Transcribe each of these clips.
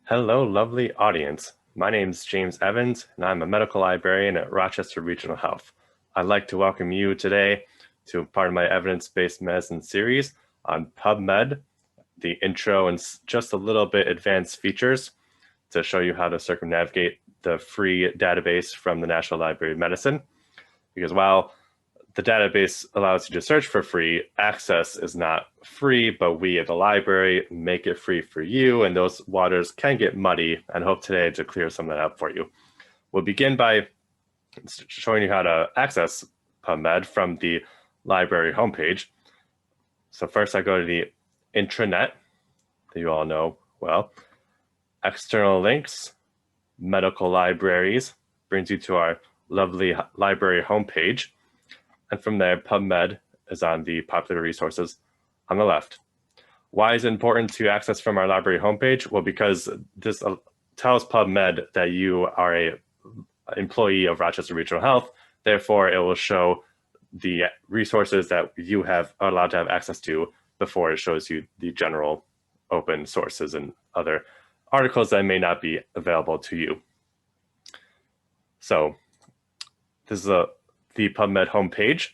Hello, lovely audience. My name is James Evans, and I'm a medical librarian at Rochester Regional Health. I'd like to welcome you today to part of my evidence-based medicine series on PubMed, the intro and just a little bit advanced features to show you how to circumnavigate the free database from the National Library of Medicine. Because while the database allows you to search for free, access is not free, but we at the library make it free for you, and those waters can get muddy, and hope today to clear some of that up for you. We'll begin by showing you how to access PubMed from the library homepage. So first I go to the intranet that you all know well. External links, medical libraries, brings you to our lovely library homepage. And from there, PubMed is on the popular resources on the left. Why is it important to access from our library homepage? Well, because this tells PubMed that you are an employee of Rochester Regional Health. Therefore, it will show the resources that you are allowed to have access to before it shows you the general open sources and other articles that may not be available to you. So this is the PubMed homepage.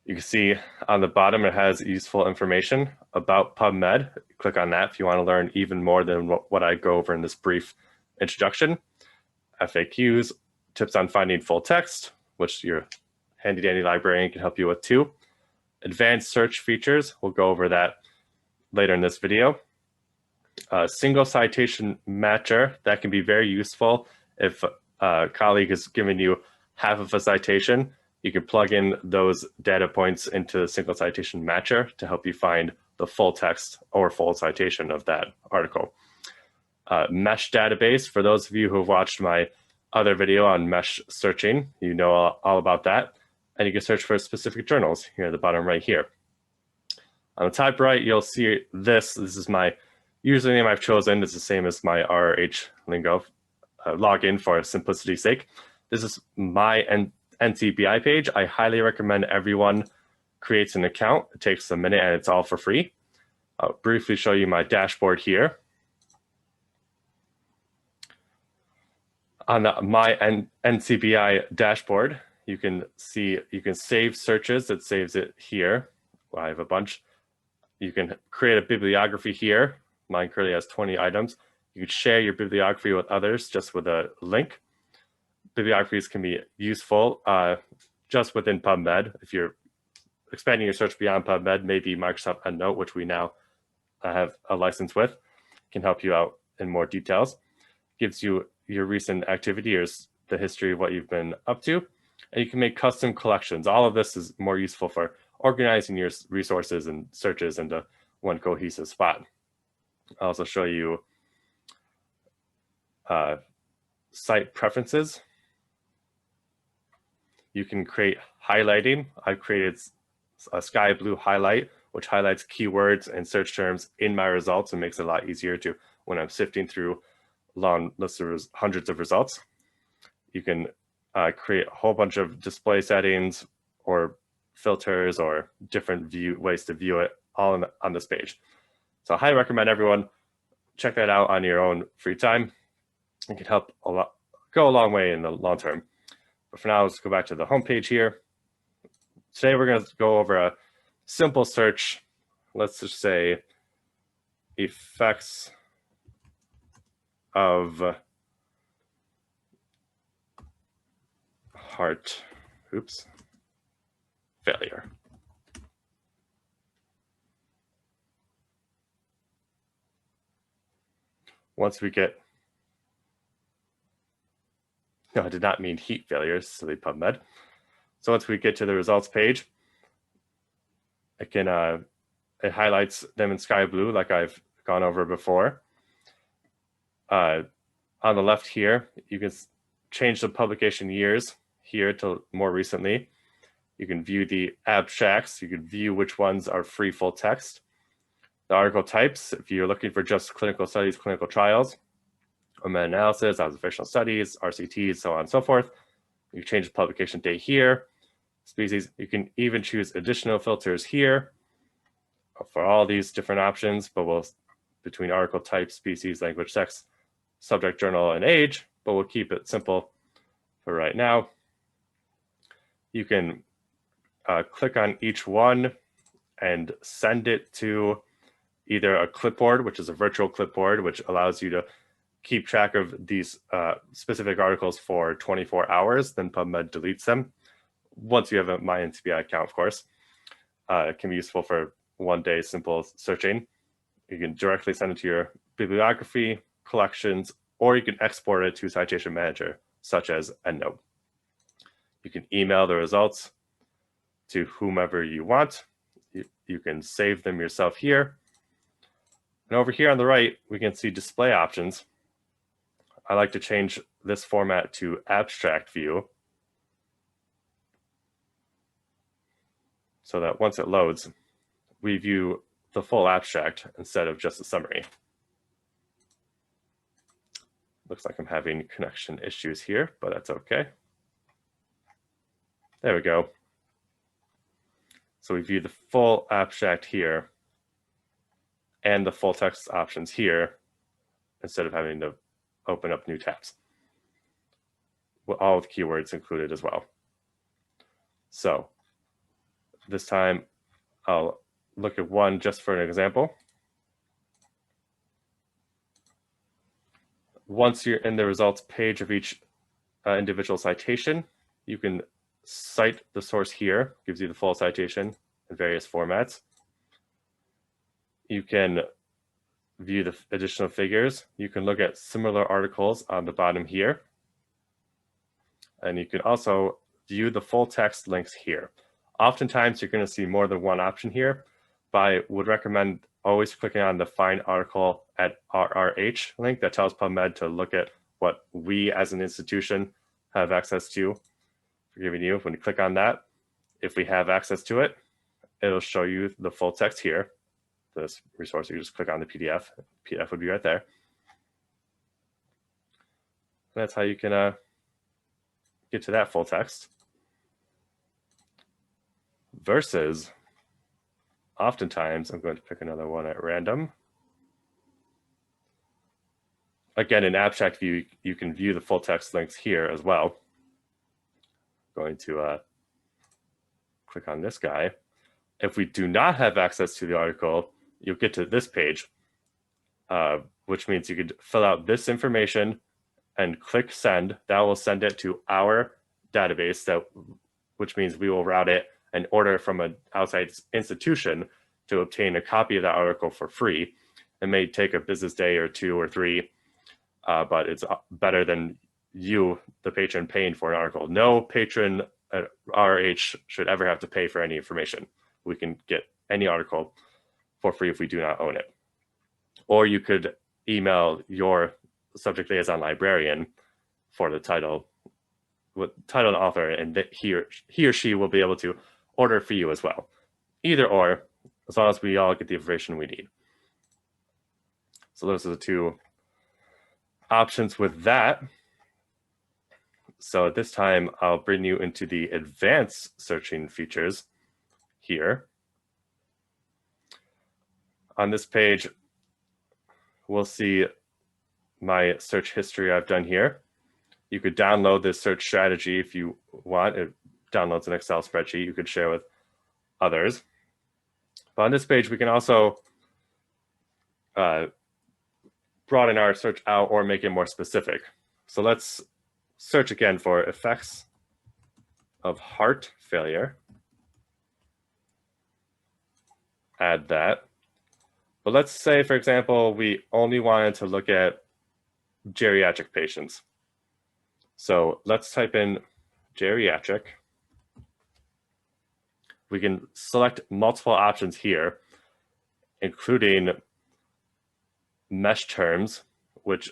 You can see on the bottom it has useful information about PubMed. Click on that if you want to learn even more than what I go over in this brief introduction. FAQs, tips on finding full text, which your handy dandy librarian can help you with too. Advanced search features, we'll go over that later in this video. Single citation matcher, that can be very useful if a colleague is giving you half of a citation. You can plug in those data points into the single citation matcher to help you find the full text or full citation of that article. Mesh database, for those of you who have watched my other video on mesh searching, you know all about that. And you can search for specific journals here at the bottom right here. On the top right, you'll see this. This is my username I've chosen. It's the same as my RRH lingo login for simplicity's sake. This is my NCBI page. I highly recommend everyone creates an account. It takes a minute and it's all for free. I'll briefly show you my dashboard here. On my NCBI dashboard, you can see you can save searches. It saves it here. Well, I have a bunch. You can create a bibliography here. Mine currently has 20 items. You can share your bibliography with others just with a link. Bibliographies can be useful just within PubMed. If you're expanding your search beyond PubMed, maybe Microsoft EndNote, which we now have a license with, can help you out in more details. Gives you your recent activity or the history of what you've been up to. And you can make custom collections. All of this is more useful for organizing your resources and searches into one cohesive spot. I'll also show you site preferences. You can create highlighting. I've created a sky blue highlight, which highlights keywords and search terms in my results and makes it a lot easier to when I'm sifting through long lists of hundreds of results. You can create a whole bunch of display settings or filters or different ways to view it all on this page. So I highly recommend everyone check that out on your own free time. It can help go a long way in the long term. But for now, let's go back to the homepage here. Today, we're going to go over a simple search. Let's just say effects of heart failure. Once we get, no, I did not mean heat failures, silly PubMed. So once we get to the results page, it highlights them in sky blue like I've gone over before. On the left here, you can change the publication years here to more recently. You can view the abstracts. You can view which ones are free full text. The article types, if you're looking for just clinical studies, clinical trials, or meta-analysis, observational studies, RCTs, so on and so forth. You can change the publication date here. Species, you can even choose additional filters here for all these different options, but we'll between article type, species, language, sex, subject, journal, and age, but we'll keep it simple for right now. You can click on each one and send it to either a clipboard, which is a virtual clipboard, which allows you to keep track of these specific articles for 24 hours, then PubMed deletes them. Once you have a MyNCBI account, of course. It can be useful for one-day simple searching. You can directly send it to your bibliography, collections, or you can export it to Citation Manager, such as EndNote. You can email the results to whomever you want. You can save them yourself here. And over here on the right, we can see display options. I like to change this format to abstract view so that once it loads, we view the full abstract instead of just a summary. Looks like I'm having connection issues here, but that's okay. There we go. So we view the full abstract here and the full text options here instead of having to open up new tabs. With all the keywords included as well. So this time I'll look at one just for an example. Once you're in the results page of each individual citation, you can cite the source here, gives you the full citation in various formats. You can view the additional figures. You can look at similar articles on the bottom here. And you can also view the full text links here. Oftentimes, you're going to see more than one option here, but I would recommend always clicking on the Find Article at RRH link that tells PubMed to look at what we as an institution have access to. Forgiving you, when you click on that, if we have access to it, it'll show you the full text here. This resource, you just click on the PDF. PDF would be right there. And that's how you can get to that full text. Versus, oftentimes, I'm going to pick another one at random. Again, in abstract view, you can view the full text links here as well. Going to click on this guy. If we do not have access to the article, you'll get to this page, which means you could fill out this information and click send. That will send it to our database, which means we will route it and order from an outside institution to obtain a copy of that article for free. It may take a business day or 2 or 3, but it's better than you, the patron, paying for an article. No patron at RH should ever have to pay for any information. We can get any article for free if we do not own it. Or you could email your subject liaison librarian for the title, with title and author, and he or she will be able to order for you as well. Either or, as long as we all get the information we need. So those are the two options with that. So at this time, I'll bring you into the advanced searching features here. On this page, we'll see my search history I've done here. You could download this search strategy if you want. It downloads an Excel spreadsheet you could share with others. But on this page, we can also broaden our search out or make it more specific. So let's search again for effects of heart failure. Add that. But let's say, for example, we only wanted to look at geriatric patients. So let's type in geriatric. We can select multiple options here, including mesh terms, which,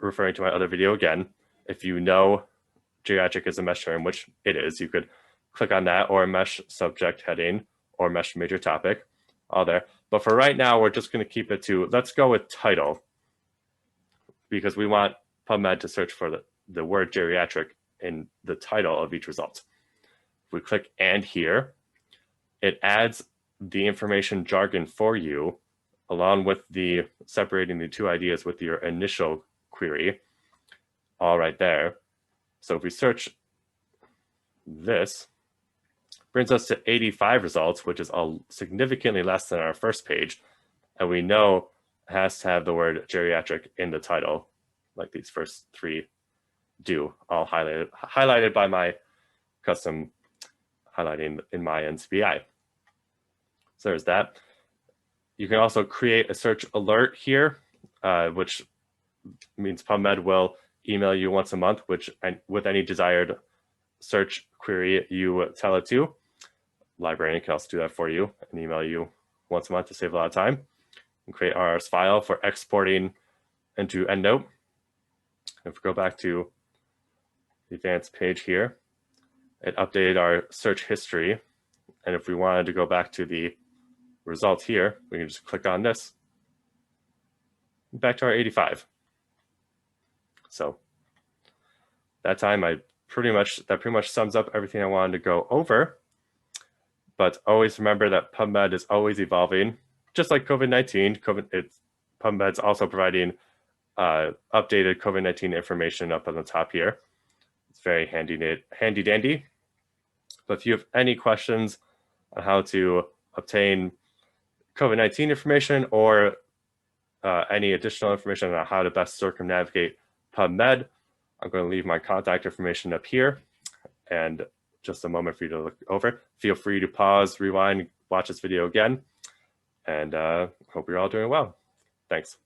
referring to my other video again, if you know geriatric is a mesh term, which it is, you could click on that, or a mesh subject heading, or mesh major topic, all there. But for right now, we're just going to keep it to, let's go with title, because we want PubMed to search for the word geriatric in the title of each result. If we click and here, it adds the information jargon for you along with the separating the two ideas with your initial query, all right there. So if we search this, brings us to 85 results, which is significantly less than our first page. And we know it has to have the word geriatric in the title, like these first three do, all highlighted by my custom highlighting in my NCBI. So there's that. You can also create a search alert here, which means PubMed will email you once a month, with any desired search query you tell it to. Librarian can also do that for you and email you once a month to save a lot of time. And create RS file for exporting into EndNote. If we go back to the advanced page here, it updated our search history. And if we wanted to go back to the result here, we can just click on this, back to our 85. So that pretty much sums up everything I wanted to go over. But always remember that PubMed is always evolving, just like COVID-19. PubMed's also providing updated COVID-19 information up on the top here. It's very handy dandy. But if you have any questions on how to obtain COVID-19 information or any additional information on how to best circumnavigate PubMed, I'm going to leave my contact information up here, and just a moment for you to look over. Feel free to pause, rewind, watch this video again, and hope you're all doing well. Thanks.